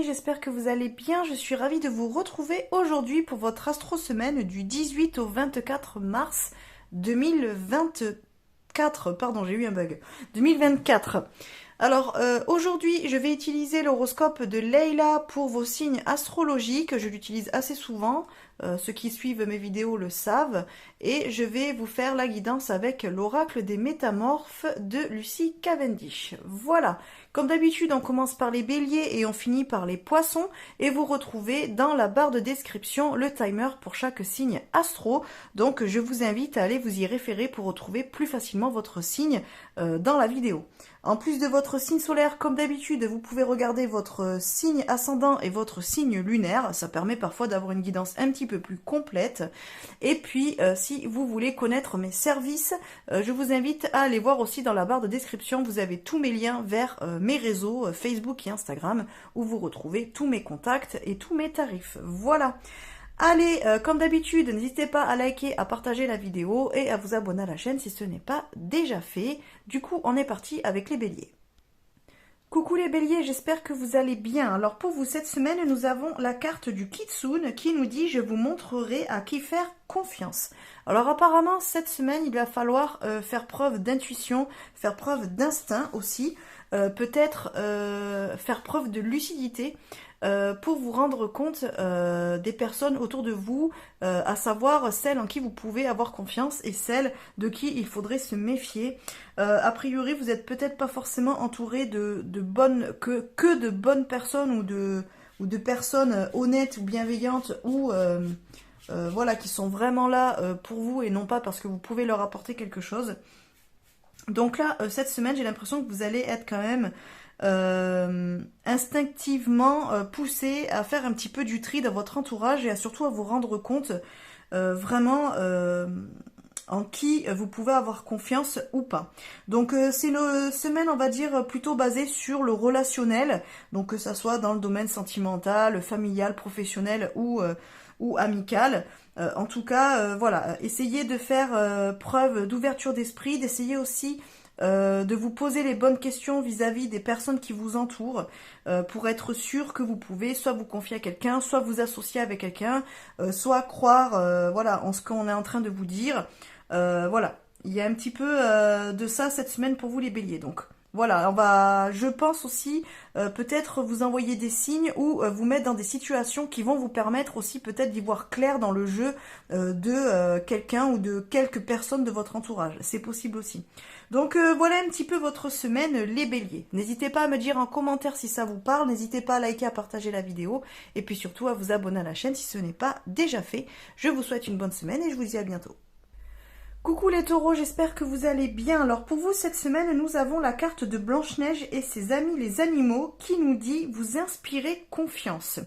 amis, j'espère que vous allez bien. Je suis ravie de vous retrouver aujourd'hui pour votre astro-semaine du 18 au 24 mars 2024. Pardon, j'ai eu un bug. 2024. Alors aujourd'hui, je vais utiliser l'horoscope de Leila pour vos signes astrologiques. Je l'utilise assez souvent. Ceux qui suivent mes vidéos le savent. Et je vais vous faire la guidance avec l'oracle des métamorphes de Lucie Cavendish. Voilà. Comme d'habitude, on commence par les béliers et on finit par les poissons. Et vous retrouvez dans la barre de description le timer pour chaque signe astro. Donc je vous invite à aller vous y référer pour retrouver plus facilement votre signe dans la vidéo. En plus de votre signe solaire, comme d'habitude, vous pouvez regarder votre signe ascendant et votre signe lunaire. Ça permet parfois d'avoir une guidance un petit peu plus complète. Et puis, si vous voulez connaître mes services, je vous invite à aller voir aussi dans la barre de description. Vous avez tous mes liens vers mes réseaux Facebook et Instagram où vous retrouvez tous mes contacts et tous mes tarifs. Voilà. Allez, comme d'habitude, n'hésitez pas à liker, à partager la vidéo et à vous abonner à la chaîne si ce n'est pas déjà fait. Du coup, on est parti avec les béliers. Coucou les béliers, j'espère que vous allez bien. Alors pour vous, cette semaine, nous avons la carte du Kitsune qui nous dit « Je vous montrerai à qui faire confiance ». Alors apparemment, cette semaine, il va falloir faire preuve d'intuition, faire preuve d'instinct aussi, peut-être faire preuve de lucidité, pour vous rendre compte des personnes autour de vous, à savoir celles en qui vous pouvez avoir confiance et celles de qui il faudrait se méfier. A priori, vous n'êtes peut-être pas forcément entouré de bonnes, que de bonnes personnes ou de personnes honnêtes ou bienveillantes ou voilà, qui sont vraiment là pour vous et non pas parce que vous pouvez leur apporter quelque chose. Donc là, cette semaine, j'ai l'impression que vous allez être quand même instinctivement poussé à faire un petit peu du tri dans votre entourage et surtout à vous rendre compte vraiment en qui vous pouvez avoir confiance ou pas. Donc c'est une semaine, on va dire, plutôt basée sur le relationnel, donc que ça soit dans le domaine sentimental, familial, professionnel ou amical. En tout cas, voilà, essayez de faire preuve d'ouverture d'esprit, d'essayer aussi de vous poser les bonnes questions vis-à-vis des personnes qui vous entourent pour être sûr que vous pouvez soit vous confier à quelqu'un, soit vous associer avec quelqu'un, soit croire voilà, en ce qu'on est en train de vous dire. Voilà, il y a un petit peu de ça cette semaine pour vous les béliers. Donc voilà, on va, je pense aussi peut-être vous envoyer des signes ou vous mettre dans des situations qui vont vous permettre aussi peut-être d'y voir clair dans le jeu de quelqu'un ou de quelques personnes de votre entourage. C'est possible aussi. Donc voilà un petit peu votre semaine les béliers. N'hésitez pas à me dire en commentaire si ça vous parle, n'hésitez pas à liker, à partager la vidéo et puis surtout à vous abonner à la chaîne si ce n'est pas déjà fait. Je vous souhaite une bonne semaine et je vous dis à bientôt. Coucou les taureaux, j'espère que vous allez bien. Alors pour vous, cette semaine, nous avons la carte de Blanche-Neige et ses amis les animaux qui nous dit « Vous inspirez confiance ».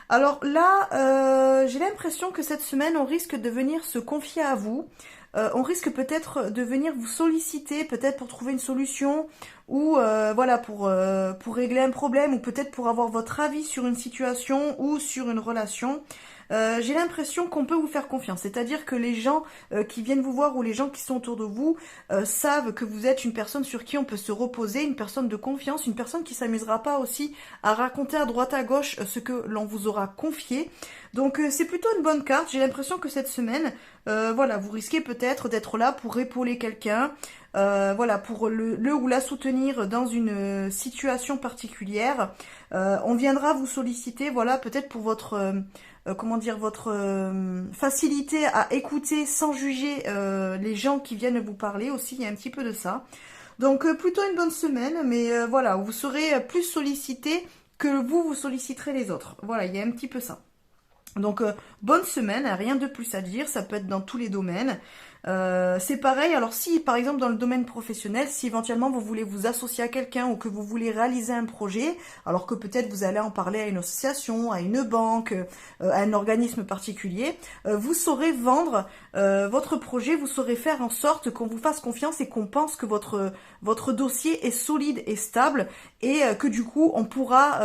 Alors là, j'ai l'impression que cette semaine, on risque de venir se confier à vous. On risque peut-être de venir vous solliciter, peut-être pour trouver une solution ou voilà pour régler un problème ou peut-être pour avoir votre avis sur une situation ou sur une relation. J'ai l'impression qu'on peut vous faire confiance, c'est-à-dire que les gens qui viennent vous voir ou les gens qui sont autour de vous savent que vous êtes une personne sur qui on peut se reposer, une personne de confiance, une personne qui s'amusera pas aussi à raconter à droite à gauche ce que l'on vous aura confié. Donc c'est plutôt une bonne carte. J'ai l'impression que cette semaine, voilà, vous risquez peut-être d'être là pour épauler quelqu'un, voilà, pour le ou la soutenir dans une situation particulière. On viendra vous solliciter, voilà, peut-être pour votre comment dire, votre facilité à écouter sans juger les gens qui viennent vous parler aussi, il y a un petit peu de ça. Donc plutôt une bonne semaine, mais voilà, vous serez plus sollicité que vous solliciterez les autres. Voilà, il y a un petit peu ça. Donc bonne semaine, rien de plus à dire, ça peut être dans tous les domaines. C'est pareil, alors si par exemple dans le domaine professionnel, si éventuellement vous voulez vous associer à quelqu'un ou que vous voulez réaliser un projet, alors que peut-être vous allez en parler à une association, à une banque, à un organisme particulier, vous saurez vendre votre projet, vous saurez faire en sorte qu'on vous fasse confiance et qu'on pense que votre dossier est solide et stable et que du coup on pourra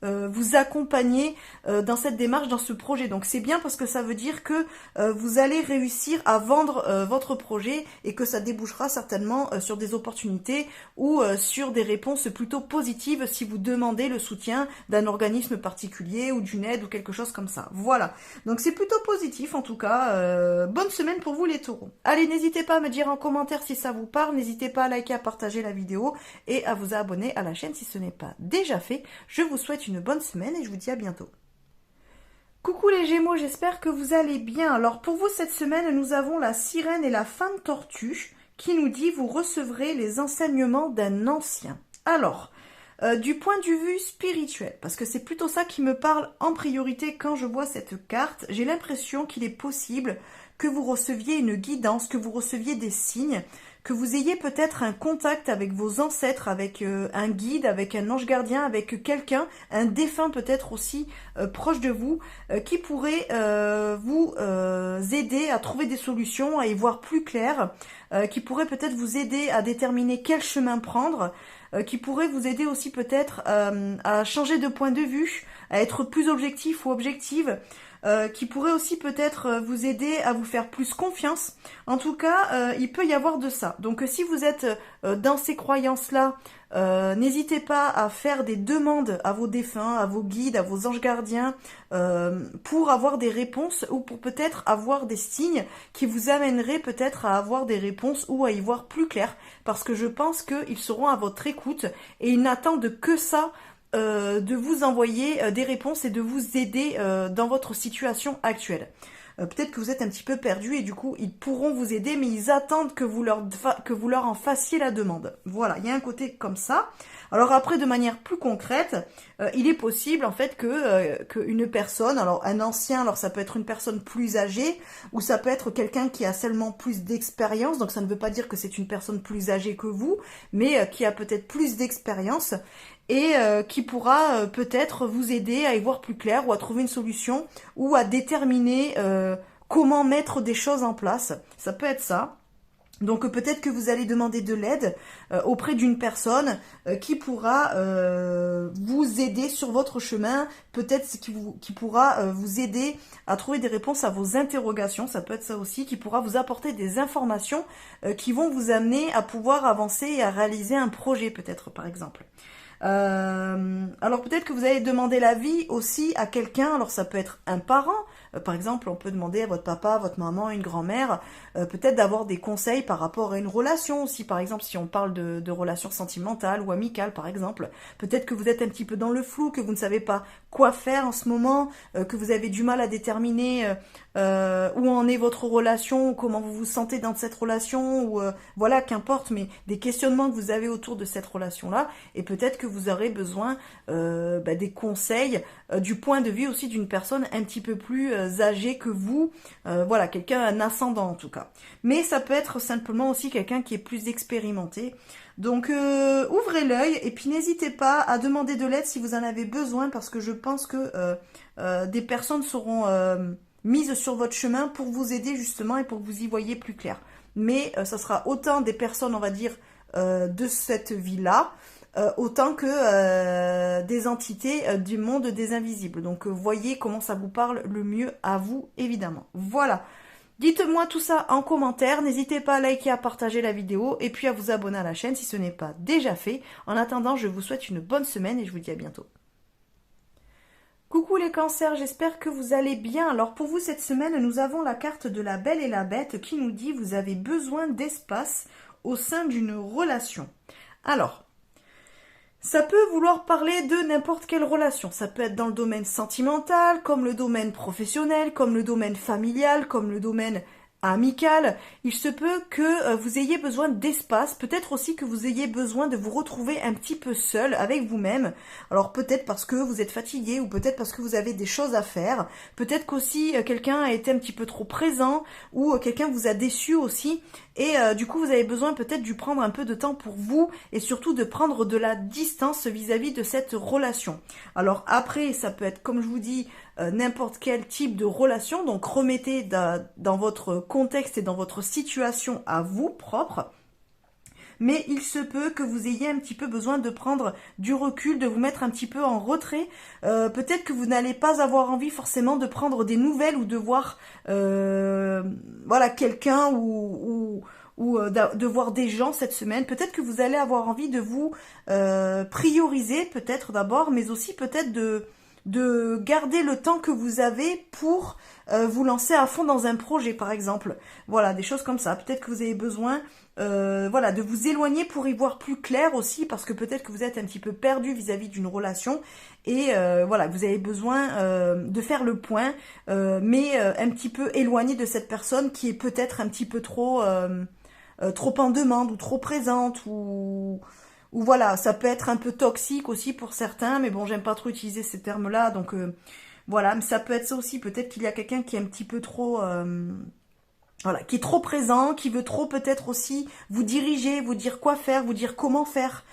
vous accompagner dans cette démarche, dans ce projet. Donc c'est bien parce que ça veut dire que vous allez réussir à vendre vendre votre projet et que ça débouchera certainement sur des opportunités ou sur des réponses plutôt positives si vous demandez le soutien d'un organisme particulier ou d'une aide ou quelque chose comme ça. Voilà, donc c'est plutôt positif en tout cas. Bonne semaine pour vous les taureaux. Allez, n'hésitez pas à me dire en commentaire si ça vous parle, n'hésitez pas à liker, à partager la vidéo et à vous abonner à la chaîne si ce n'est pas déjà fait. Je vous souhaite une bonne semaine et je vous dis à bientôt. Coucou les Gémeaux, j'espère que vous allez bien. Alors pour vous cette semaine, nous avons la sirène et la femme tortue qui nous dit vous recevrez les enseignements d'un ancien. Alors, du point de vue spirituel, parce que c'est plutôt ça qui me parle en priorité quand je vois cette carte, j'ai l'impression qu'il est possible que vous receviez une guidance, que vous receviez des signes, que vous ayez peut-être un contact avec vos ancêtres, avec un guide, avec un ange gardien, avec quelqu'un, un défunt peut-être aussi proche de vous, qui pourrait vous aider à trouver des solutions, à y voir plus clair, qui pourrait peut-être vous aider à déterminer quel chemin prendre, qui pourrait vous aider aussi peut-être à changer de point de vue, à être plus objectif ou objective, qui pourrait aussi peut-être vous aider à vous faire plus confiance. En tout cas, il peut y avoir de ça. Donc si vous êtes dans ces croyances-là, n'hésitez pas à faire des demandes à vos défunts, à vos guides, à vos anges gardiens, pour avoir des réponses ou pour peut-être avoir des signes qui vous amèneraient peut-être à avoir des réponses ou à y voir plus clair. Parce que je pense qu'ils seront à votre écoute et ils n'attendent que ça, de vous envoyer des réponses et de vous aider dans votre situation actuelle. Peut-être que vous êtes un petit peu perdu et du coup ils pourront vous aider, mais ils attendent que vous leur en fassiez la demande. Voilà, il y a un côté comme ça. Alors après, de manière plus concrète, il est possible en fait qu'une personne, alors un ancien, alors ça peut être une personne plus âgée, ou ça peut être quelqu'un qui a seulement plus d'expérience, donc ça ne veut pas dire que c'est une personne plus âgée que vous, mais qui a peut-être plus d'expérience, et qui pourra peut-être vous aider à y voir plus clair ou à trouver une solution ou à déterminer comment mettre des choses en place. Ça peut être ça. Donc peut-être que vous allez demander de l'aide auprès d'une personne qui pourra vous aider sur votre chemin, peut-être qui pourra vous aider à trouver des réponses à vos interrogations, ça peut être ça aussi, qui pourra vous apporter des informations qui vont vous amener à pouvoir avancer et à réaliser un projet peut-être par exemple. Alors peut-être que vous allez demander l'avis aussi à quelqu'un, alors ça peut être un parent, par exemple on peut demander à votre papa, à votre maman, une grand-mère, peut-être d'avoir des conseils par rapport à une relation aussi, par exemple si on parle de relations sentimentales ou amicales par exemple, peut-être que vous êtes un petit peu dans le flou, que vous ne savez pas quoi faire en ce moment, que vous avez du mal à déterminer où en est votre relation, comment vous vous sentez dans cette relation, ou voilà, qu'importe, mais des questionnements que vous avez autour de cette relation-là, et peut-être que vous aurez besoin des conseils du point de vue aussi d'une personne un petit peu plus âgée que vous, voilà, quelqu'un, un ascendant en tout cas. Mais ça peut être simplement aussi quelqu'un qui est plus expérimenté. Donc ouvrez l'œil et puis n'hésitez pas à demander de l'aide si vous en avez besoin, parce que je pense que des personnes seront mises sur votre chemin pour vous aider justement et pour que vous y voyez plus clair. Mais ça sera autant des personnes, on va dire, de cette vie-là, autant que des entités du monde des invisibles. Donc voyez comment ça vous parle le mieux à vous, évidemment. Voilà. Dites-moi tout ça en commentaire, n'hésitez pas à liker, à partager la vidéo et puis à vous abonner à la chaîne si ce n'est pas déjà fait. En attendant, je vous souhaite une bonne semaine et je vous dis à bientôt. Coucou les cancers, j'espère que vous allez bien. Alors pour vous cette semaine, nous avons la carte de la Belle et la Bête qui nous dit vous avez besoin d'espace au sein d'une relation. Alors, ça peut vouloir parler de n'importe quelle relation. Ça peut être dans le domaine sentimental, comme le domaine professionnel, comme le domaine familial, comme le domaine amical. Il se peut que vous ayez besoin d'espace, peut-être aussi que vous ayez besoin de vous retrouver un petit peu seul avec vous-même. Alors peut-être parce que vous êtes fatigué ou peut-être parce que vous avez des choses à faire. Peut-être qu'aussi quelqu'un a été un petit peu trop présent ou quelqu'un vous a déçu aussi. Et du coup, vous avez besoin peut-être de prendre un peu de temps pour vous et surtout de prendre de la distance vis-à-vis de cette relation. Alors après, ça peut être, comme je vous dis, n'importe quel type de relation. Donc remettez dans votre contexte et dans votre situation à vous propre. mais il se peut que vous ayez un petit peu besoin de prendre du recul, de vous mettre un petit peu en retrait. Peut-être que vous n'allez pas avoir envie forcément de prendre des nouvelles ou de voir voilà, quelqu'un ou de voir des gens cette semaine. Peut-être que vous allez avoir envie de vous prioriser peut-être d'abord, mais aussi peut-être de garder le temps que vous avez pour vous lancer à fond dans un projet par exemple. Voilà, des choses comme ça. Peut-être que vous avez besoin voilà, de vous éloigner pour y voir plus clair aussi, parce que peut-être que vous êtes un petit peu perdu vis-à-vis d'une relation et voilà, vous avez besoin de faire le point, mais un petit peu éloigné de cette personne qui est peut-être un petit peu trop en demande ou trop présente ou voilà, ça peut être un peu toxique aussi pour certains, mais bon, j'aime pas trop utiliser ces termes-là, donc voilà, mais ça peut être ça aussi, peut-être qu'il y a quelqu'un qui est un petit peu trop voilà, qui est trop présent, qui veut trop peut-être aussi vous diriger, vous dire quoi faire, vous dire comment faire,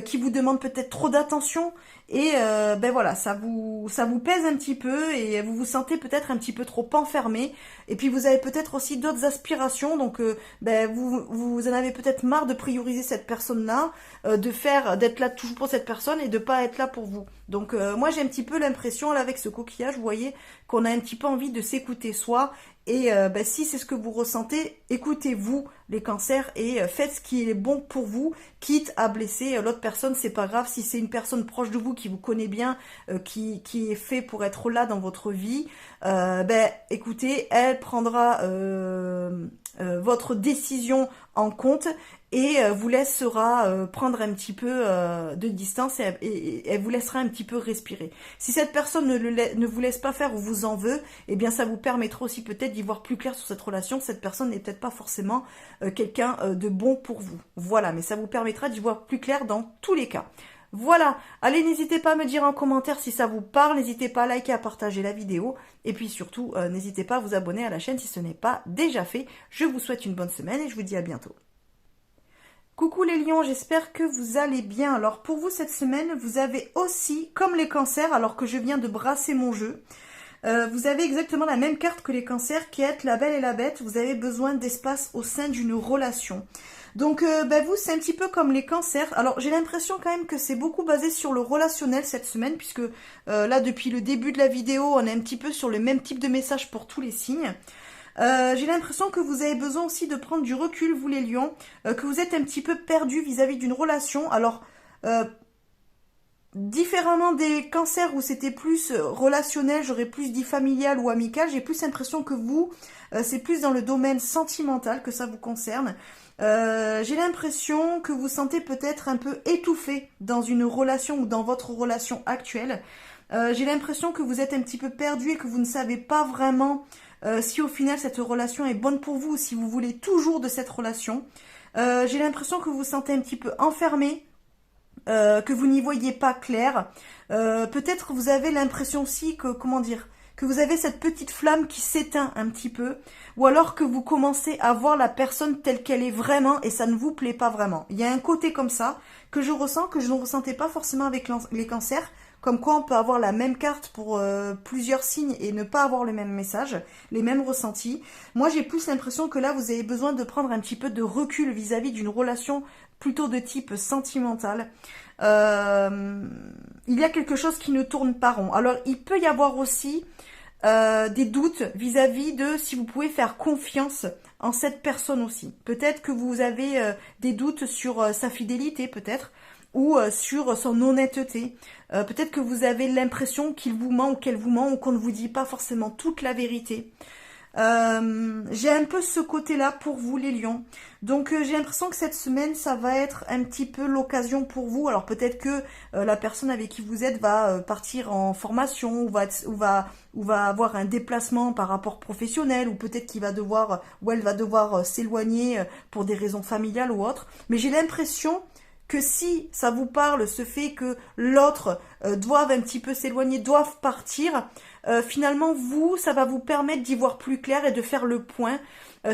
qui vous demande peut-être trop d'attention et ben voilà, ça vous pèse un petit peu et vous vous sentez peut-être un petit peu trop enfermé et puis vous avez peut-être aussi d'autres aspirations, donc ben vous en avez peut-être marre de prioriser cette personne-là, d'être là toujours pour cette personne et de pas être là pour vous. Donc moi j'ai un petit peu l'impression là avec ce coquillage, vous voyez, qu'on a un petit peu envie de s'écouter soi. Et ben, si c'est ce que vous ressentez, écoutez-vous les cancers et faites ce qui est bon pour vous, quitte à blesser l'autre personne, c'est pas grave. Si c'est une personne proche de vous qui vous connaît bien, qui est fait pour être là dans votre vie, ben écoutez, elle prendra votre décision en compte et vous laissera prendre un petit peu de distance et elle vous laissera un petit peu respirer. Si cette personne ne vous laisse pas faire ou vous en veut, eh bien ça vous permettra aussi peut-être d'y voir plus clair sur cette relation. Cette personne n'est peut-être pas forcément quelqu'un de bon pour vous. Voilà, mais ça vous permettra d'y voir plus clair dans tous les cas. Voilà, allez, n'hésitez pas à me dire en commentaire si ça vous parle, n'hésitez pas à liker, à partager la vidéo, et puis surtout, n'hésitez pas à vous abonner à la chaîne si ce n'est pas déjà fait. Je vous souhaite une bonne semaine et je vous dis à bientôt. Coucou les lions, j'espère que vous allez bien. Alors pour vous cette semaine, vous avez aussi, comme les cancers, alors que je viens de brasser mon jeu, vous avez exactement la même carte que les cancers qui est la belle et la bête. Vous avez besoin d'espace au sein d'une relation. Donc ben vous, c'est un petit peu comme les cancers. Alors j'ai l'impression quand même que c'est beaucoup basé sur le relationnel cette semaine, puisque là depuis le début de la vidéo, on est un petit peu sur le même type de message pour tous les signes. J'ai l'impression que vous avez besoin aussi de prendre du recul, vous les lions, que vous êtes un petit peu perdu vis-à-vis d'une relation. Alors, différemment des cancers où c'était plus relationnel, j'aurais plus dit familial ou amical, j'ai plus l'impression que vous, c'est plus dans le domaine sentimental que ça vous concerne. J'ai l'impression que vous sentez peut-être un peu étouffé dans une relation ou dans votre relation actuelle. J'ai l'impression que vous êtes un petit peu perdu et que vous ne savez pas vraiment si au final cette relation est bonne pour vous ou si vous voulez toujours de cette relation. J'ai l'impression que vous vous sentez un petit peu enfermé, que vous n'y voyez pas clair. Peut-être vous avez l'impression aussi que, comment dire, que vous avez cette petite flamme qui s'éteint un petit peu, ou alors que vous commencez à voir la personne telle qu'elle est vraiment et ça ne vous plaît pas vraiment. Il y a un côté comme ça que je ressens, que je ne ressentais pas forcément avec les cancers, comme quoi on peut avoir la même carte pour plusieurs signes et ne pas avoir le même message, les mêmes ressentis. Moi j'ai plus l'impression que là vous avez besoin de prendre un petit peu de recul vis-à-vis d'une relation plutôt de type sentimental. Il y a quelque chose qui ne tourne pas rond. Alors il peut y avoir aussi des doutes vis-à-vis de si vous pouvez faire confiance en cette personne aussi. Peut-être que vous avez des doutes sur sa fidélité peut-être, ou sur son honnêteté. Peut-être que vous avez l'impression qu'il vous ment ou qu'elle vous ment ou qu'on ne vous dit pas forcément toute la vérité. J'ai un peu ce côté-là pour vous les lions. Donc j'ai l'impression que cette semaine, ça va être un petit peu l'occasion pour vous. Alors peut-être que la personne avec qui vous êtes va partir en formation ou va avoir un déplacement par rapport professionnel, ou peut-être qu'il va devoir ou elle va devoir s'éloigner pour des raisons familiales ou autres. Mais j'ai l'impression que si ça vous parle, ce fait que l'autre doivent un petit peu s'éloigner, doivent partir, finalement vous, ça va vous permettre d'y voir plus clair et de faire le point.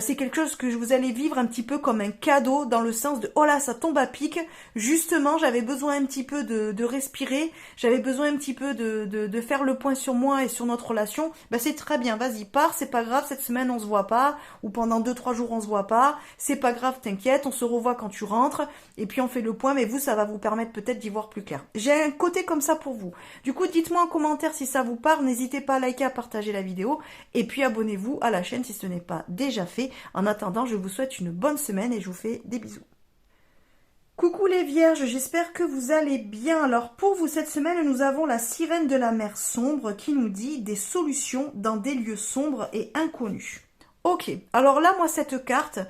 C'est quelque chose que vous allez vivre un petit peu comme un cadeau, dans le sens de oh là ça tombe à pic, justement j'avais besoin un petit peu de respirer, j'avais besoin un petit peu de faire le point sur moi et sur notre relation. Ben c'est très bien, vas-y pars, c'est pas grave, cette semaine on se voit pas, ou pendant 2-3 jours on se voit pas, c'est pas grave, t'inquiète, on se revoit quand tu rentres, et puis on fait le point, mais vous ça va vous permettre peut-être d'y voir plus clair. J'ai un côté comme ça pour vous. Du coup dites-moi en commentaire si ça vous parle, n'hésitez pas à liker, à partager la vidéo, et puis abonnez-vous à la chaîne si ce n'est pas déjà fait. En attendant, je vous souhaite une bonne semaine et je vous fais des bisous. Coucou les vierges, j'espère que vous allez bien. Alors pour vous cette semaine, nous avons la sirène de la mer sombre qui nous dit des solutions dans des lieux sombres et inconnus. Ok, alors là moi cette carte,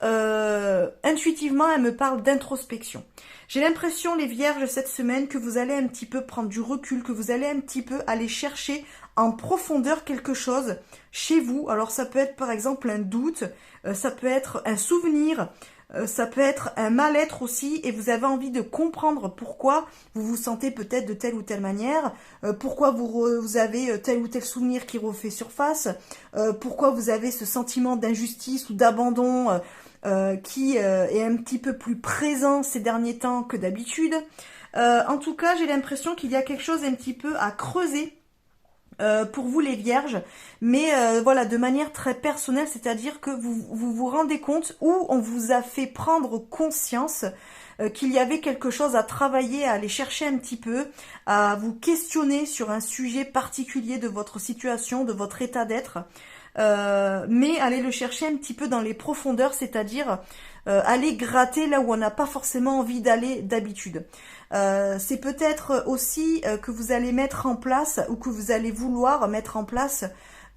intuitivement elle me parle d'introspection. J'ai l'impression les vierges cette semaine que vous allez un petit peu prendre du recul, que vous allez un petit peu aller chercher en profondeur quelque chose chez vous. Alors ça peut être par exemple un doute, ça peut être un souvenir, ça peut être un mal-être aussi, et vous avez envie de comprendre pourquoi vous vous sentez peut-être de telle ou telle manière, pourquoi vous avez tel ou tel souvenir qui refait surface, pourquoi vous avez ce sentiment d'injustice ou d'abandon qui est un petit peu plus présent ces derniers temps que d'habitude. En tout cas, j'ai l'impression qu'il y a quelque chose un petit peu à creuser pour vous les vierges, mais voilà, de manière très personnelle, c'est-à-dire que vous rendez compte, ou on vous a fait prendre conscience qu'il y avait quelque chose à travailler, à aller chercher un petit peu, à vous questionner sur un sujet particulier de votre situation, de votre état d'être, mais aller le chercher un petit peu dans les profondeurs, c'est-à-dire aller gratter là où on n'a pas forcément envie d'aller d'habitude. C'est peut-être aussi que vous allez mettre en place, ou que vous allez vouloir mettre en place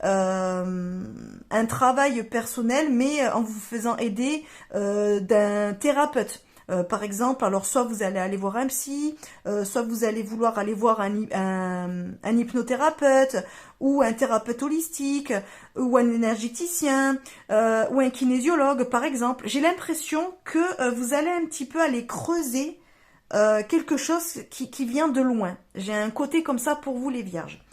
un travail personnel, mais en vous faisant aider d'un thérapeute. Par exemple, alors soit vous allez aller voir un psy, soit vous allez vouloir aller voir un hypnothérapeute, ou un thérapeute holistique, ou un énergéticien, ou un kinésiologue par exemple. J'ai l'impression que vous allez un petit peu aller creuser quelque chose qui vient de loin. J'ai un côté comme ça pour vous les vierges.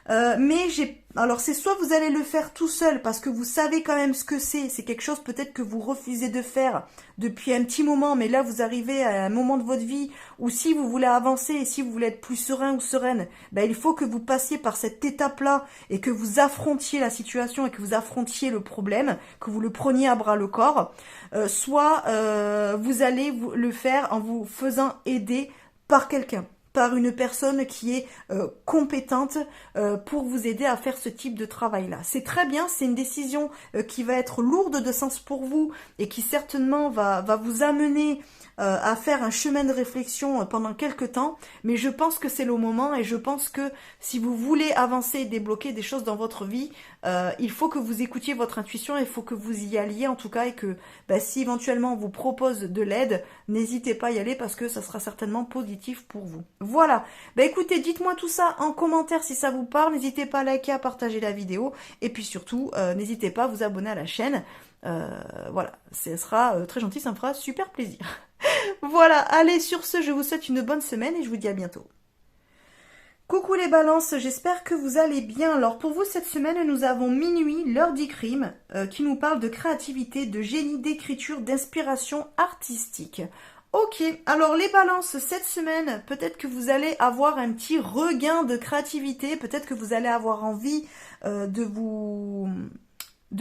Alors c'est soit vous allez le faire tout seul parce que vous savez quand même ce que c'est quelque chose peut-être que vous refusez de faire depuis un petit moment, mais là vous arrivez à un moment de votre vie où si vous voulez avancer et si vous voulez être plus serein ou sereine, ben il faut que vous passiez par cette étape-là et que vous affrontiez la situation et que vous affrontiez le problème, que vous le preniez à bras le corps, soit vous allez le faire en vous faisant aider par quelqu'un, par une personne qui est compétente pour vous aider à faire ce type de travail-là. C'est très bien, c'est une décision qui va être lourde de sens pour vous et qui certainement va vous amener à faire un chemin de réflexion pendant quelques temps, mais je pense que c'est le moment, et je pense que si vous voulez avancer et débloquer des choses dans votre vie, il faut que vous écoutiez votre intuition, il faut que vous y alliez en tout cas, et que si éventuellement on vous propose de l'aide, n'hésitez pas à y aller parce que ça sera certainement positif pour vous. Voilà, écoutez, dites-moi tout ça en commentaire si ça vous parle, n'hésitez pas à liker, à partager la vidéo, et puis surtout, n'hésitez pas à vous abonner à la chaîne. Voilà, ce sera très gentil, ça me fera super plaisir. Voilà, allez, sur ce, je vous souhaite une bonne semaine et je vous dis à bientôt. Coucou les balances, j'espère que vous allez bien. Alors pour vous cette semaine, nous avons Minuit, l'heure du crime, qui nous parle de créativité, de génie, d'écriture, d'inspiration artistique. Ok, alors les balances, cette semaine, peut-être que vous allez avoir un petit regain de créativité, peut-être que vous allez avoir envie de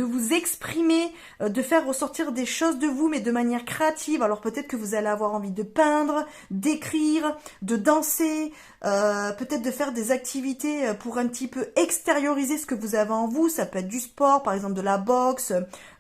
vous exprimer, de faire ressortir des choses de vous, mais de manière créative. Alors peut-être que vous allez avoir envie de peindre, d'écrire, de danser, peut-être de faire des activités pour un petit peu extérioriser ce que vous avez en vous. Ça peut être du sport, par exemple de la boxe,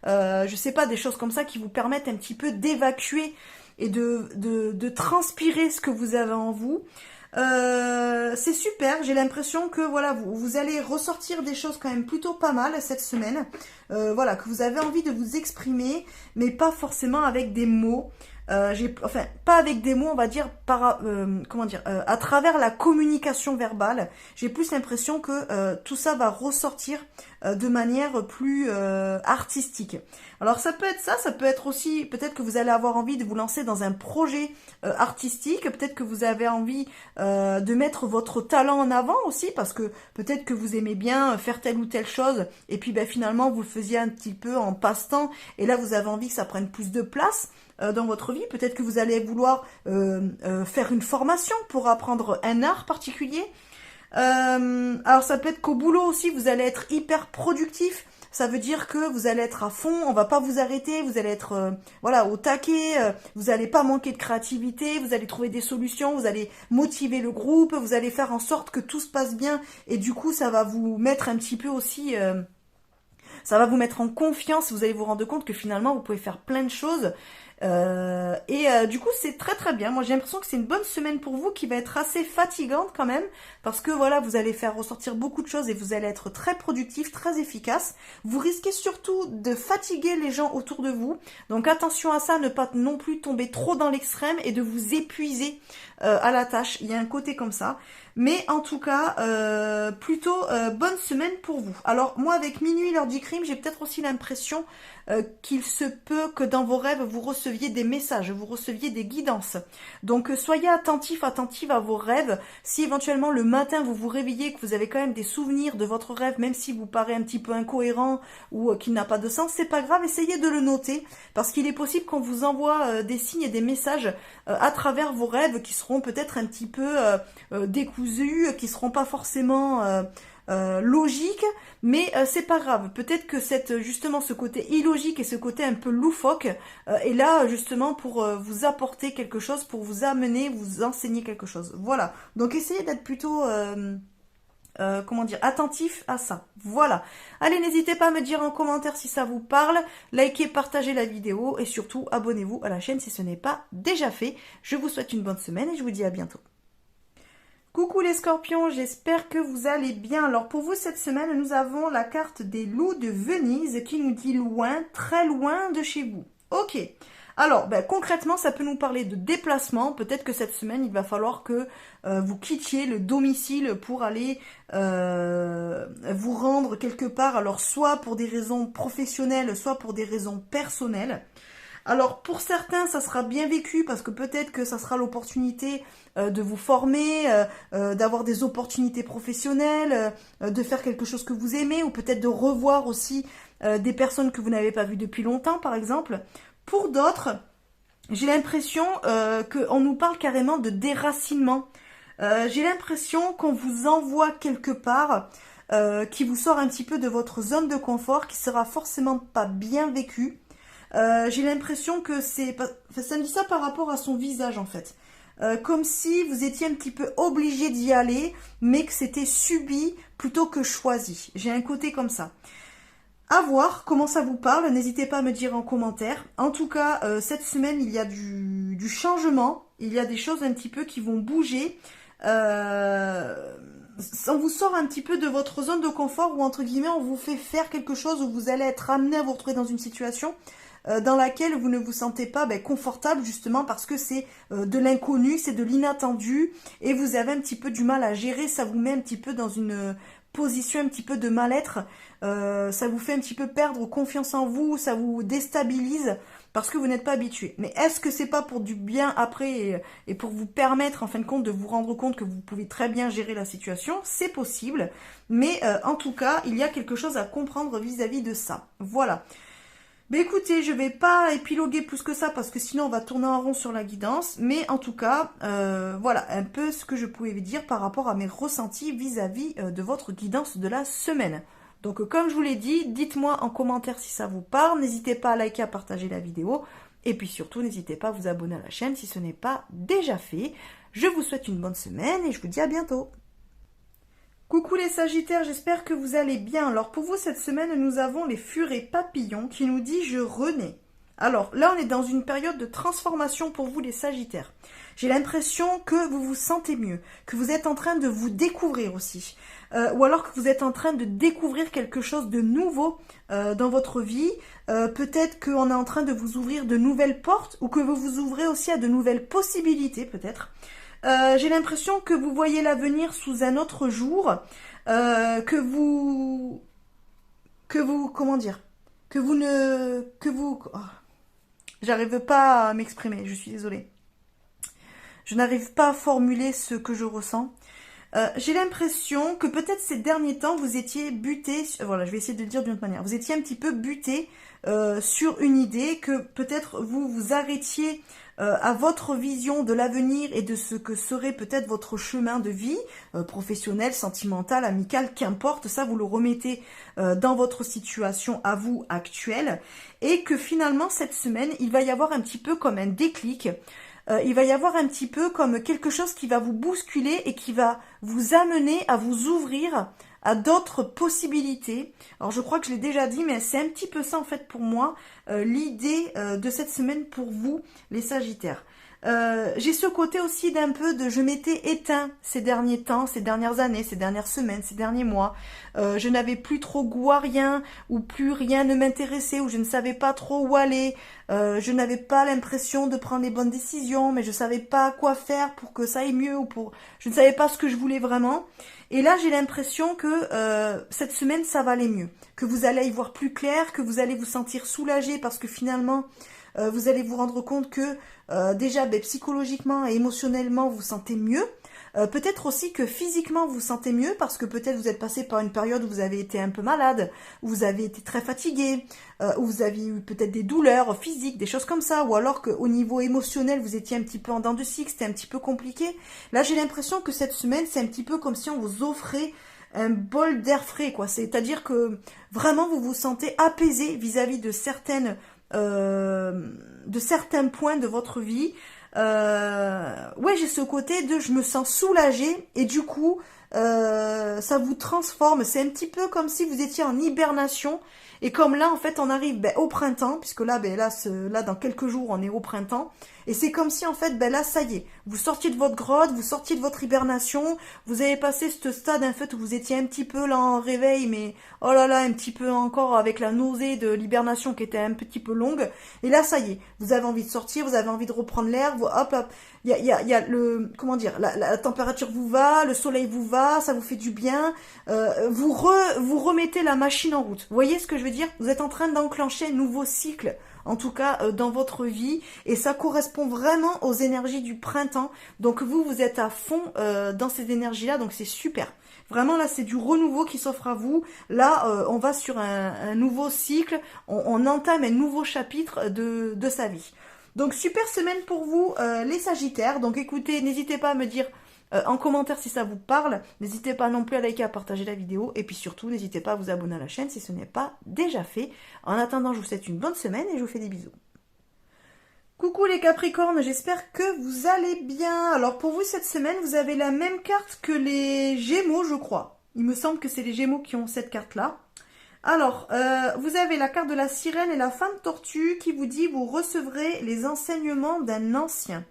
je sais pas, des choses comme ça qui vous permettent un petit peu d'évacuer et de transpirer ce que vous avez en vous. C'est super, j'ai l'impression que voilà, vous allez ressortir des choses quand même plutôt pas mal cette semaine, voilà, que vous avez envie de vous exprimer, mais pas forcément avec des mots, enfin, pas avec des mots, on va dire, comment dire, à travers la communication verbale, j'ai plus l'impression que tout ça va ressortir de manière plus artistique. Alors ça peut être ça, ça peut être aussi, peut-être que vous allez avoir envie de vous lancer dans un projet artistique, peut-être que vous avez envie de mettre votre talent en avant aussi, parce que peut-être que vous aimez bien faire telle ou telle chose, et puis ben, finalement vous le faisiez un petit peu en passe-temps, et là vous avez envie que ça prenne plus de place dans votre vie. Peut-être que vous allez vouloir faire une formation pour apprendre un art particulier. Alors ça peut être qu'au boulot aussi, vous allez être hyper productif. Ça veut dire que vous allez être à fond, on va pas vous arrêter, vous allez être voilà, au taquet, vous allez pas manquer de créativité, vous allez trouver des solutions, vous allez motiver le groupe, vous allez faire en sorte que tout se passe bien, et du coup ça va vous mettre un petit peu aussi ça va vous mettre en confiance, vous allez vous rendre compte que finalement vous pouvez faire plein de choses. Du coup c'est très très bien. Moi j'ai l'impression que c'est une bonne semaine pour vous, qui va être assez fatigante quand même, parce que voilà, vous allez faire ressortir beaucoup de choses et vous allez être très productif, très efficace. Vous risquez surtout de fatiguer les gens autour de vous, donc attention à ça, ne pas non plus tomber trop dans l'extrême et de vous épuiser à la tâche. Il y a un côté comme ça. Mais en tout cas, plutôt bonne semaine pour vous. Alors moi, avec minuit, l'heure du crime, j'ai peut-être aussi l'impression qu'il se peut que dans vos rêves, vous receviez des messages, vous receviez des guidances. Donc soyez attentifs, attentives à vos rêves. Si éventuellement le matin, vous vous réveillez, que vous avez quand même des souvenirs de votre rêve, même s'il vous paraît un petit peu incohérent ou qu'il n'a pas de sens, c'est pas grave, essayez de le noter. Parce qu'il est possible qu'on vous envoie des signes et des messages à travers vos rêves qui seront peut-être un petit peu décousus, qui seront pas forcément logiques, mais c'est pas grave. Peut-être que justement ce côté illogique et ce côté un peu loufoque est là justement pour vous apporter quelque chose, pour vous amener, vous enseigner quelque chose. Voilà. Donc essayez d'être plutôt comment dire, attentif à ça. Voilà. Allez, n'hésitez pas à me dire en commentaire si ça vous parle. Likez, partagez la vidéo et surtout abonnez-vous à la chaîne si ce n'est pas déjà fait. Je vous souhaite une bonne semaine et je vous dis à bientôt. Coucou les scorpions, j'espère que vous allez bien. Alors pour vous cette semaine, nous avons la carte des loups de Venise qui nous dit loin, très loin de chez vous. Ok. Alors, concrètement, ça peut nous parler de déplacement. Peut-être que cette semaine, il va falloir que vous quittiez le domicile pour aller vous rendre quelque part. Alors, soit pour des raisons professionnelles, soit pour des raisons personnelles. Alors, pour certains, ça sera bien vécu parce que peut-être que ça sera l'opportunité de vous former, d'avoir des opportunités professionnelles, de faire quelque chose que vous aimez, ou peut-être de revoir aussi des personnes que vous n'avez pas vues depuis longtemps, par exemple. Pour d'autres, j'ai l'impression qu'on nous parle carrément de déracinement. J'ai l'impression qu'on vous envoie quelque part, qui vous sort un petit peu de votre zone de confort, qui sera forcément pas bien vécu. J'ai l'impression que ça me dit ça par rapport à son visage en fait. Comme si vous étiez un petit peu obligé d'y aller, mais que c'était subi plutôt que choisi. J'ai un côté comme ça. À voir comment ça vous parle, n'hésitez pas à me dire en commentaire. En tout cas, cette semaine, il y a du changement, il y a des choses un petit peu qui vont bouger. On vous sort un petit peu de votre zone de confort, ou entre guillemets, on vous fait faire quelque chose où vous allez être amené à vous retrouver dans une situation dans laquelle vous ne vous sentez pas confortable, justement parce que c'est de l'inconnu, c'est de l'inattendu, et vous avez un petit peu du mal à gérer, ça vous met un petit peu dans une position un petit peu de mal-être, ça vous fait un petit peu perdre confiance en vous, ça vous déstabilise parce que vous n'êtes pas habitué. Mais est-ce que c'est pas pour du bien après et pour vous permettre en fin de compte de vous rendre compte que vous pouvez très bien gérer la situation? C'est possible, mais en tout cas, il y a quelque chose à comprendre vis-à-vis de ça. Voilà. Mais écoutez, je vais pas épiloguer plus que ça parce que sinon on va tourner en rond sur la guidance. Mais en tout cas, voilà un peu ce que je pouvais vous dire par rapport à mes ressentis vis-à-vis de votre guidance de la semaine. Donc comme je vous l'ai dit, dites-moi en commentaire si ça vous parle. N'hésitez pas à liker, à partager la vidéo. Et puis surtout, n'hésitez pas à vous abonner à la chaîne si ce n'est pas déjà fait. Je vous souhaite une bonne semaine et je vous dis à bientôt. Coucou les Sagittaires, j'espère que vous allez bien. Alors pour vous cette semaine, nous avons les furets papillons qui nous dit « Je renais ». Alors là, on est dans une période de transformation pour vous les Sagittaires. J'ai l'impression que vous vous sentez mieux, que vous êtes en train de vous découvrir aussi. Ou alors que vous êtes en train de découvrir quelque chose de nouveau dans votre vie. Peut-être qu'on est en train de vous ouvrir de nouvelles portes ou que vous vous ouvrez aussi à de nouvelles possibilités peut-être. J'ai l'impression que vous voyez l'avenir sous un autre jour, comment dire, oh, j'arrive pas à m'exprimer, je suis désolée. Je n'arrive pas à formuler ce que je ressens. J'ai l'impression que peut-être ces derniers temps, vous étiez buté, voilà, je vais essayer de le dire d'une autre manière, vous étiez un petit peu buté sur une idée, que peut-être vous vous arrêtiez à votre vision de l'avenir et de ce que serait peut-être votre chemin de vie, professionnel, sentimental, amical, qu'importe, ça vous le remettez dans votre situation à vous actuelle, et que finalement cette semaine, il va y avoir un petit peu comme un déclic. Il va y avoir un petit peu comme quelque chose qui va vous bousculer et qui va vous amener à vous ouvrir à d'autres possibilités. Alors je crois que je l'ai déjà dit, mais c'est un petit peu ça en fait pour moi, l'idée de cette semaine pour vous, les Sagittaires. J'ai ce côté aussi d'un peu de je m'étais éteint ces derniers temps, ces dernières années, ces dernières semaines, ces derniers mois. Je n'avais plus trop goût à rien, ou plus rien ne m'intéressait, ou je ne savais pas trop où aller. Je n'avais pas l'impression de prendre les bonnes décisions, mais je savais pas quoi faire pour que ça aille mieux, ou pour je ne savais pas ce que je voulais vraiment. Et là, j'ai l'impression que cette semaine, ça va aller mieux, que vous allez y voir plus clair, que vous allez vous sentir soulagé parce que finalement, vous allez vous rendre compte que déjà psychologiquement et émotionnellement vous sentez mieux. Peut-être aussi que physiquement vous vous sentez mieux parce que peut-être vous êtes passé par une période où vous avez été un peu malade, où vous avez été très fatigué, où vous avez eu peut-être des douleurs physiques, des choses comme ça, ou alors qu'au niveau émotionnel vous étiez un petit peu en dents de scie, que c'était un petit peu compliqué. Là j'ai l'impression que cette semaine c'est un petit peu comme si on vous offrait un bol d'air frais, quoi. C'est-à-dire que vraiment vous vous sentez apaisé vis-à-vis de certains points de votre vie. Ouais, j'ai ce côté de je me sens soulagée et du coup ça vous transforme. C'est un petit peu comme si vous étiez en hibernation et comme là en fait on arrive au printemps, puisque là là dans quelques jours on est au printemps, et c'est comme si en fait là ça y est, vous sortiez de votre grotte, vous sortiez de votre hibernation, vous avez passé ce stade en fait où vous étiez un petit peu là en réveil, mais oh là là, un petit peu encore avec la nausée de l'hibernation qui était un petit peu longue, et là ça y est, vous avez envie de sortir, vous avez envie de reprendre l'air, hop hop, il y a le, comment dire, la température vous va, le soleil vous va, ça vous fait du bien, vous remettez la machine en route. Vous voyez ce que je veux dire? Vous êtes en train d'enclencher un nouveau cycle, en tout cas dans votre vie, et ça correspond vraiment aux énergies du printemps. Donc vous êtes à fond dans ces énergies-là, donc c'est super. Vraiment là, c'est du renouveau qui s'offre à vous. Là, on va sur un nouveau cycle, on entame un nouveau chapitre de sa vie. Donc super semaine pour vous les Sagittaires. Donc écoutez, n'hésitez pas à me dire en commentaire si ça vous parle. N'hésitez pas non plus à liker, à partager la vidéo. Et puis surtout, n'hésitez pas à vous abonner à la chaîne si ce n'est pas déjà fait. En attendant, je vous souhaite une bonne semaine et je vous fais des bisous. Coucou les Capricornes, j'espère que vous allez bien. Alors pour vous cette semaine, vous avez la même carte que les Gémeaux, je crois. Il me semble que c'est les Gémeaux qui ont cette carte-là. Alors, vous avez la carte de la sirène et la femme tortue qui vous dit vous recevrez les enseignements d'un ancien.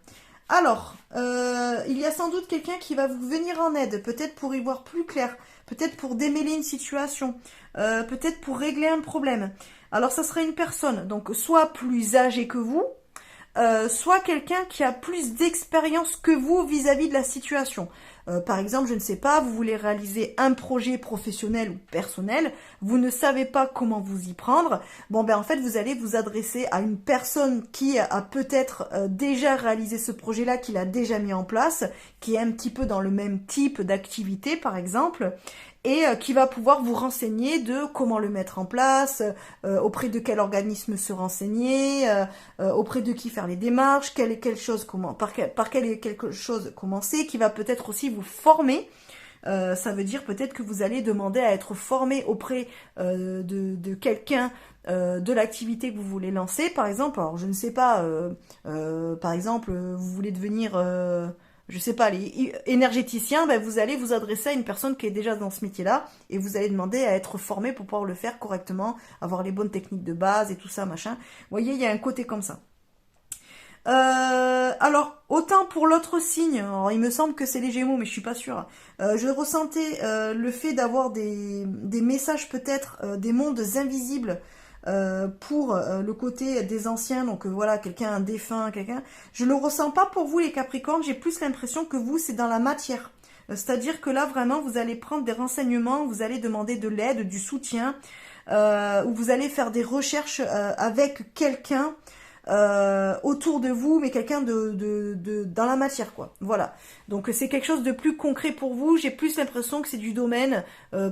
Alors, il y a sans doute quelqu'un qui va vous venir en aide, peut-être pour y voir plus clair, peut-être pour démêler une situation, peut-être pour régler un problème. Alors, ça serait une personne, donc soit plus âgée que vous, soit quelqu'un qui a plus d'expérience que vous vis-à-vis de la situation. Par exemple, je ne sais pas, vous voulez réaliser un projet professionnel ou personnel, vous ne savez pas comment vous y prendre, bon en fait vous allez vous adresser à une personne qui a peut-être déjà réalisé ce projet-là, qui l'a déjà mis en place, qui est un petit peu dans le même type d'activité par exemple, et qui va pouvoir vous renseigner de comment le mettre en place, auprès de quel organisme se renseigner, auprès de qui faire les démarches, par quelque chose commencer, qui va peut-être aussi vous former. Ça veut dire peut-être que vous allez demander à être formé auprès de quelqu'un de l'activité que vous voulez lancer, par exemple. Alors je ne sais pas, par exemple, vous voulez devenir je sais pas, les énergéticiens, ben vous allez vous adresser à une personne qui est déjà dans ce métier-là et vous allez demander à être formé pour pouvoir le faire correctement, avoir les bonnes techniques de base et tout ça, machin. Vous voyez, il y a un côté comme ça. Alors, autant pour l'autre signe, alors il me semble que c'est les Gémeaux, mais je suis pas sûre. Je ressentais le fait d'avoir des messages peut-être, des mondes invisibles pour le côté des anciens, donc voilà, quelqu'un un défunt, quelqu'un. Je le ressens pas pour vous les Capricornes, j'ai plus l'impression que vous c'est dans la matière. C'est-à-dire que là vraiment vous allez prendre des renseignements, vous allez demander de l'aide, du soutien, ou vous allez faire des recherches avec quelqu'un autour de vous, mais quelqu'un dans la matière, quoi. Voilà. Donc c'est quelque chose de plus concret pour vous. J'ai plus l'impression que c'est du domaine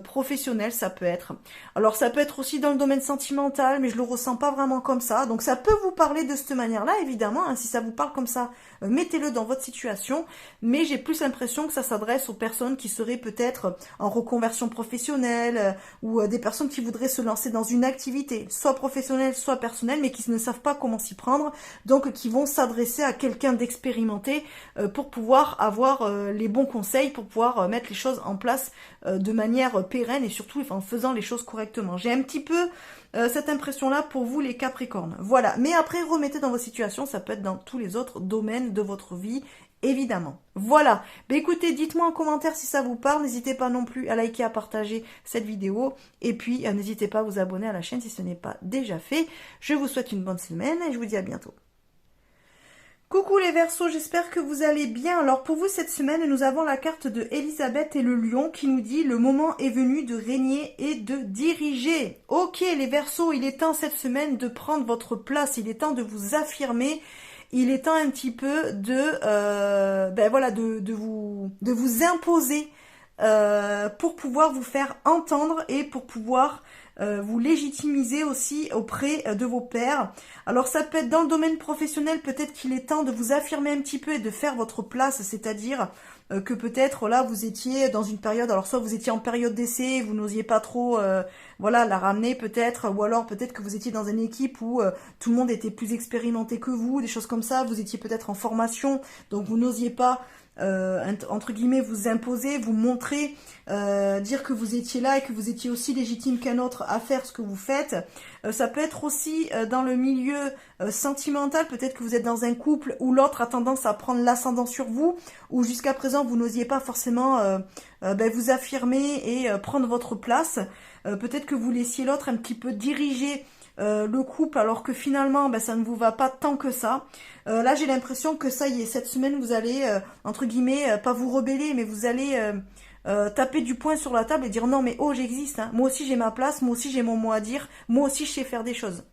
professionnel, ça peut être. Alors ça peut être aussi dans le domaine sentimental, mais je le ressens pas vraiment comme ça. Donc ça peut vous parler de cette manière-là, évidemment. Hein, si ça vous parle comme ça, mettez-le dans votre situation. Mais j'ai plus l'impression que ça s'adresse aux personnes qui seraient peut-être en reconversion professionnelle ou des personnes qui voudraient se lancer dans une activité, soit professionnelle, soit personnelle, mais qui ne savent pas comment s'y prendre, donc qui vont s'adresser à quelqu'un d'expérimenté pour pouvoir avoir les bons conseils, pour pouvoir mettre les choses en place de manière pérenne et surtout en faisant les choses correctement. J'ai un petit peu cette impression-là pour vous les Capricornes. Voilà, mais après remettez dans vos situations, ça peut être dans tous les autres domaines de votre vie, évidemment. Voilà, écoutez, dites-moi en commentaire si ça vous parle, n'hésitez pas non plus à liker, à partager cette vidéo, et puis n'hésitez pas à vous abonner à la chaîne si ce n'est pas déjà fait. Je vous souhaite une bonne semaine et je vous dis à bientôt. Coucou les Verseaux, j'espère que vous allez bien. Alors pour vous cette semaine, nous avons la carte de Elisabeth et le lion qui nous dit « Le moment est venu de régner et de diriger ». Ok les Verseaux, il est temps cette semaine de prendre votre place, il est temps de vous affirmer, il est temps un petit peu de vous imposer pour pouvoir vous faire entendre et pour pouvoir vous légitimiser aussi auprès de vos pairs. Alors ça peut être dans le domaine professionnel, peut-être qu'il est temps de vous affirmer un petit peu et de faire votre place, c'est-à-dire que peut-être là vous étiez dans une période, alors soit vous étiez en période d'essai, vous n'osiez pas trop la ramener peut-être, ou alors peut-être que vous étiez dans une équipe où tout le monde était plus expérimenté que vous, des choses comme ça, vous étiez peut-être en formation, donc vous n'osiez pas entre guillemets vous imposer, vous montrer, dire que vous étiez là et que vous étiez aussi légitime qu'un autre à faire ce que vous faites. Ça peut être aussi dans le milieu sentimental, peut-être que vous êtes dans un couple où l'autre a tendance à prendre l'ascendant sur vous, ou jusqu'à présent vous n'osiez pas forcément vous affirmer et prendre votre place. Peut-être que vous laissiez l'autre un petit peu diriger le couple alors que finalement ça ne vous va pas tant que ça. Là j'ai l'impression que ça y est, cette semaine vous allez entre guillemets pas vous rebeller, mais vous allez taper du poing sur la table et dire non mais oh j'existe, hein. Moi aussi j'ai ma place, moi aussi j'ai mon mot à dire, moi aussi je sais faire des choses,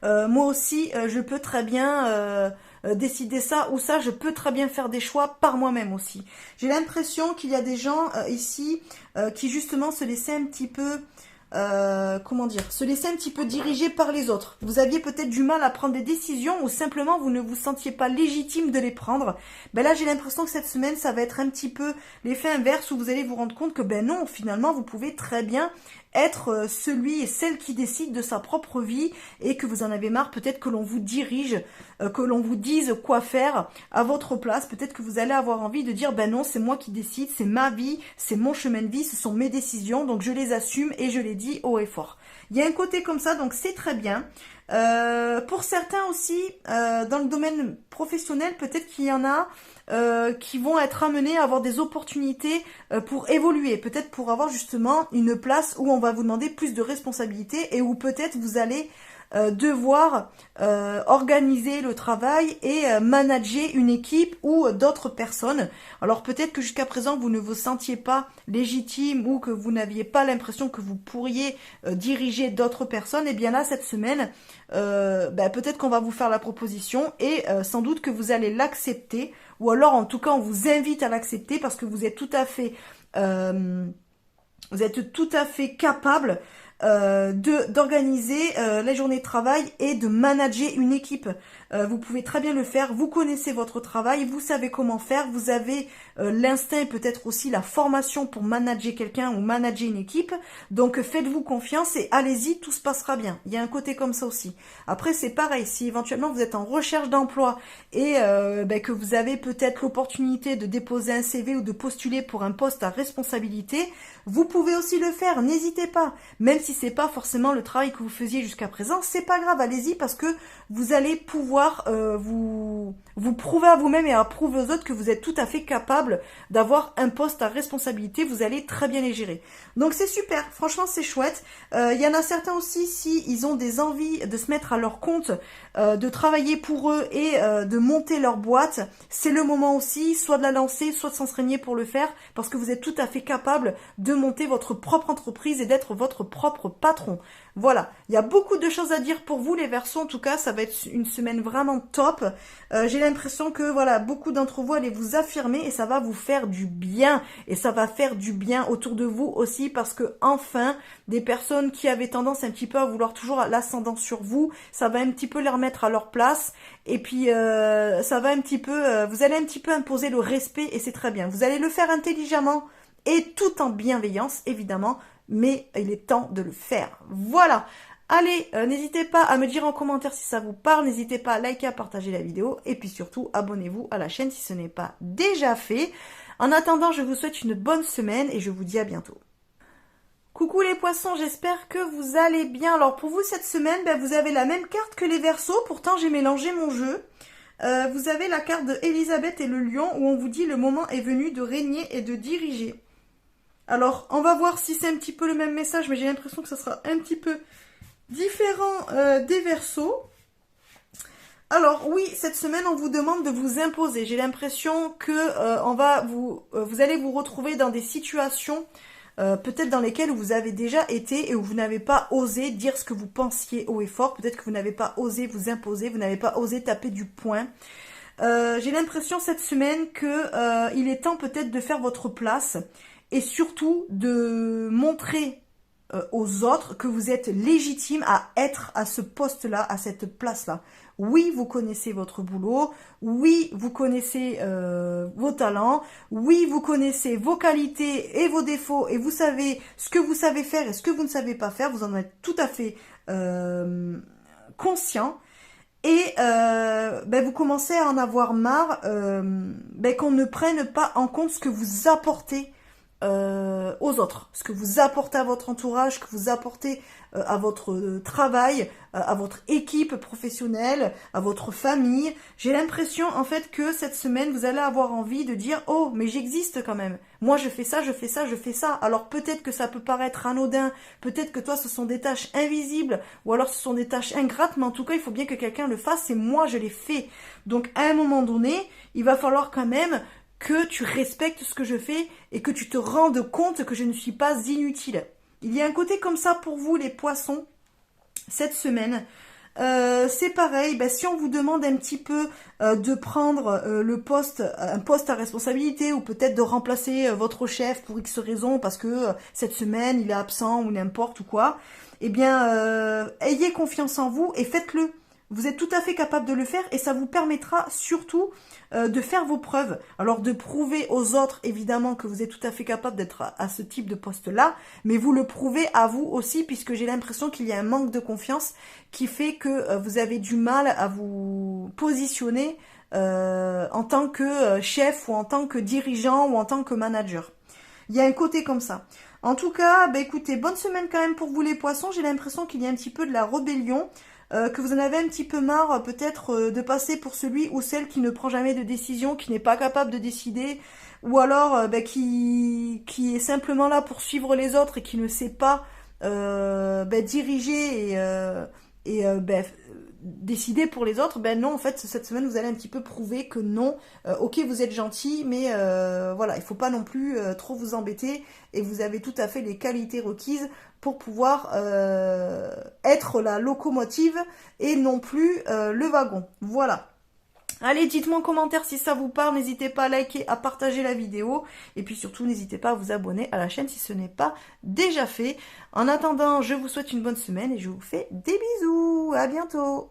moi aussi je peux très bien décider ça ou ça, je peux très bien faire des choix par moi-même aussi. J'ai l'impression qu'il y a des gens ici qui justement se laissaient un petit peu se laisser un petit peu diriger par les autres. Vous aviez peut-être du mal à prendre des décisions ou simplement vous ne vous sentiez pas légitime de les prendre. Là j'ai l'impression que cette semaine ça va être un petit peu l'effet inverse où vous allez vous rendre compte que non, finalement vous pouvez très bien être celui et celle qui décide de sa propre vie et que vous en avez marre peut-être que l'on vous dirige, que l'on vous dise quoi faire à votre place. Peut-être que vous allez avoir envie de dire non, c'est moi qui décide, c'est ma vie, c'est mon chemin de vie, ce sont mes décisions, donc je les assume et je les dis haut et fort. Il y a un côté comme ça, donc c'est très bien. Pour certains aussi, dans le domaine professionnel, peut-être qu'il y en a qui vont être amenés à avoir des opportunités pour évoluer, peut-être pour avoir justement une place où on va vous demander plus de responsabilités et où peut-être vous allez devoir organiser le travail et manager une équipe ou d'autres personnes. Alors peut-être que jusqu'à présent vous ne vous sentiez pas légitime ou que vous n'aviez pas l'impression que vous pourriez diriger d'autres personnes. Et bien là cette semaine peut-être qu'on va vous faire la proposition et sans doute que vous allez l'accepter, ou alors en tout cas on vous invite à l'accepter parce que vous êtes tout à fait capable d'organiser les journées de travail et de manager une équipe. Vous pouvez très bien le faire, vous connaissez votre travail, vous savez comment faire, vous avez l'instinct et peut-être aussi la formation pour manager quelqu'un ou manager une équipe. Donc faites-vous confiance et allez-y, tout se passera bien. Il y a un côté comme ça aussi. Après c'est pareil, si éventuellement vous êtes en recherche d'emploi et que vous avez peut-être l'opportunité de déposer un CV ou de postuler pour un poste à responsabilité, vous pouvez aussi le faire, n'hésitez pas. Même si c'est pas forcément le travail que vous faisiez jusqu'à présent, c'est pas grave, allez-y parce que vous allez pouvoir vous prouver à vous-même et à prouver aux autres que vous êtes tout à fait capable d'avoir un poste à responsabilité, vous allez très bien les gérer. Donc c'est super, franchement c'est chouette. Il y en a certains aussi, si ils ont des envies de se mettre à leur compte, de travailler pour eux et de monter leur boîte, c'est le moment aussi, soit de la lancer, soit de s'entraîner pour le faire, parce que vous êtes tout à fait capable de monter votre propre entreprise et d'être votre propre patron. Voilà, il y a beaucoup de choses à dire pour vous les Verseaux, en tout cas ça va être une semaine vraiment top. J'ai l'impression que voilà, beaucoup d'entre vous allez vous affirmer et ça va vous faire du bien. Et ça va faire du bien autour de vous aussi parce que enfin, des personnes qui avaient tendance un petit peu à vouloir toujours l'ascendant sur vous, ça va un petit peu les remettre à leur place. Et puis ça va un petit peu, vous allez un petit peu imposer le respect et c'est très bien. Vous allez le faire intelligemment et tout en bienveillance évidemment. Mais il est temps de le faire. Voilà. Allez, n'hésitez pas à me dire en commentaire si ça vous parle. N'hésitez pas à liker, à partager la vidéo. Et puis surtout, abonnez-vous à la chaîne si ce n'est pas déjà fait. En attendant, je vous souhaite une bonne semaine et je vous dis à bientôt. Coucou les poissons, j'espère que vous allez bien. Alors pour vous cette semaine, vous avez la même carte que les Verseaux. Pourtant, j'ai mélangé mon jeu. Vous avez la carte de Elisabeth et le lion où on vous dit le moment est venu de régner et de diriger. Alors, on va voir si c'est un petit peu le même message, mais j'ai l'impression que ça sera un petit peu différent des Verseaux. Alors, oui, cette semaine, on vous demande de vous imposer. J'ai l'impression que vous allez vous retrouver dans des situations peut-être dans lesquelles vous avez déjà été et où vous n'avez pas osé dire ce que vous pensiez haut et fort. Peut-être que vous n'avez pas osé vous imposer, vous n'avez pas osé taper du poing. J'ai l'impression cette semaine que il est temps peut-être de faire votre place. Et surtout de montrer aux autres que vous êtes légitime à être à ce poste-là, à cette place-là. Oui, vous connaissez votre boulot. Oui, vous connaissez vos talents. Oui, vous connaissez vos qualités et vos défauts. Et vous savez ce que vous savez faire et ce que vous ne savez pas faire. Vous en êtes tout à fait conscient. Et vous commencez à en avoir marre qu'on ne prenne pas en compte ce que vous apportez aux autres, ce que vous apportez à votre entourage, ce que vous apportez à votre travail, à votre équipe professionnelle, à votre famille. J'ai l'impression en fait que cette semaine vous allez avoir envie de dire oh mais j'existe quand même, moi je fais ça, je fais ça, je fais ça. Alors peut-être que ça peut paraître anodin, peut-être que toi ce sont des tâches invisibles ou alors ce sont des tâches ingrates, mais en tout cas il faut bien que quelqu'un le fasse et moi je l'ai fait. Donc à un moment donné il va falloir quand même que tu respectes ce que je fais et que tu te rendes compte que je ne suis pas inutile. Il y a un côté comme ça pour vous les poissons cette semaine. C'est pareil, si on vous demande un petit peu de prendre un poste à responsabilité ou peut-être de remplacer votre chef pour X raison parce que cette semaine il est absent ou n'importe ou quoi, eh bien ayez confiance en vous et faites-le. Vous êtes tout à fait capable de le faire et ça vous permettra surtout de faire vos preuves. Alors de prouver aux autres évidemment que vous êtes tout à fait capable d'être à ce type de poste-là, mais vous le prouvez à vous aussi puisque j'ai l'impression qu'il y a un manque de confiance qui fait que vous avez du mal à vous positionner en tant que chef ou en tant que dirigeant ou en tant que manager. Il y a un côté comme ça. En tout cas, écoutez, bonne semaine quand même pour vous les poissons. J'ai l'impression qu'il y a un petit peu de la rébellion. Que vous en avez un petit peu marre peut-être de passer pour celui ou celle qui ne prend jamais de décision, qui n'est pas capable de décider, ou alors qui est simplement là pour suivre les autres et qui ne sait pas diriger et décider pour les autres. Non, en fait, cette semaine, vous allez un petit peu prouver que non, ok, vous êtes gentil, mais voilà, il faut pas non plus trop vous embêter et vous avez tout à fait les qualités requises pour pouvoir être la locomotive et non plus le wagon. Voilà. Allez, dites-moi en commentaire si ça vous parle, n'hésitez pas à liker, à partager la vidéo, et puis surtout n'hésitez pas à vous abonner à la chaîne si ce n'est pas déjà fait. En attendant, je vous souhaite une bonne semaine et je vous fais des bisous, à bientôt.